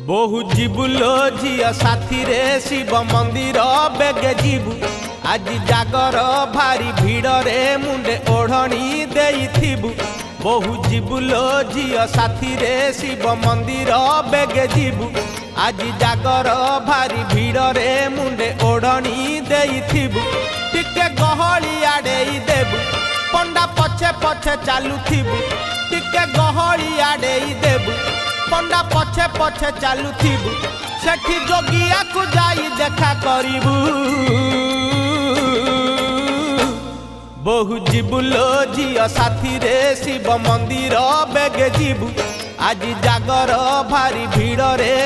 बहु जीवुलो झिया साथी रे शिव मंदिर बेगे जीवु आज जागर भारी भीड़ रे मुंडे ओढ़णी देइथिबु। बहु जीवुलो झिया साथी रे शिव मंदिर बेगे जीवु आज जागर भारी भीड़ रे मुंडे ओढ़णी देइथिबु। टिके गहली आडेई देबु पंडा पछे पछे चालुथिबु टिके गहली आडेई देबु पंडा पछे पछे चालुथिबु सेठी जोगिया को जाई देखा करिबु। बहु जीवुलो झिया साथी रे शिव मंदिर बेगे जीवु आज जागर भारी भीड़ रे